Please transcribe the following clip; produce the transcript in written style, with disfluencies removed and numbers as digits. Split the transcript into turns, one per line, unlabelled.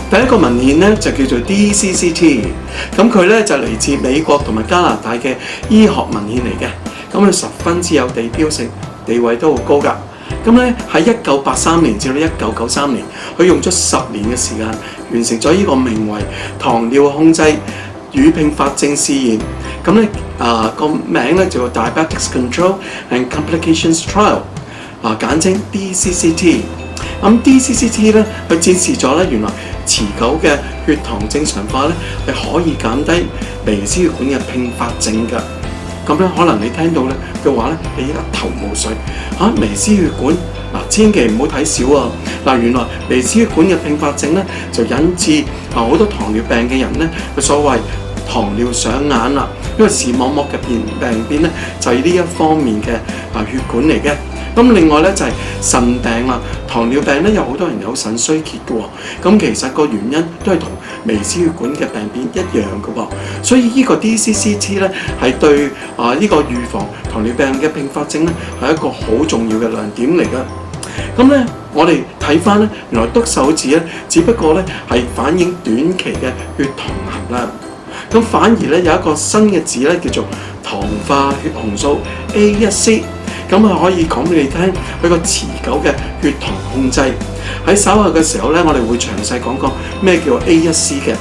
第一個文獻咧就叫做 DCCT， 咁佢咧就嚟自美國同埋加拿大嘅醫學文獻嚟嘅，咁佢十分之有地標性，地位都好高㗎。咁咧喺1983年至到1993年，佢用咗10年嘅時間完成咗呢個名為糖尿控制與併發症試驗。咁咧個名咧就叫 Diabetes Control and Complications Trial， 簡稱 DCCT。咁 DCCT 咧，佢展示咗咧原來持久嘅血糖正常化咧係可以減低微絲血管嘅併發症㗎。咁咧可能你聽到咧嘅話咧，你一頭霧水微絲血管千祈唔好睇少啊！原來微絲血管嘅併發症咧就引致好多糖尿病嘅人咧嘅所謂糖尿上眼啦，因為視網膜嘅病變咧就係呢一方面嘅血管嚟嘅。咁另外咧就係腎病啦，糖尿病咧有好多人有腎衰竭嘅喎，咁其實個原因都係同微絲血管嘅病變一樣嘅喎，所以呢個 DCCT 咧係對呢個預防糖尿病嘅併發症咧係一個好重要嘅亮點嚟嘅。咁咧我哋睇翻咧，原來篤手指咧只不過咧係反映短期嘅血糖含量，咁反而咧有一個新嘅字咧叫做糖化血紅素 A1C。咁可以講俾你聽，佢個持久嘅血糖控制。喺稍後嘅時候咧，我哋會詳細講講咩叫 A1C 嘅。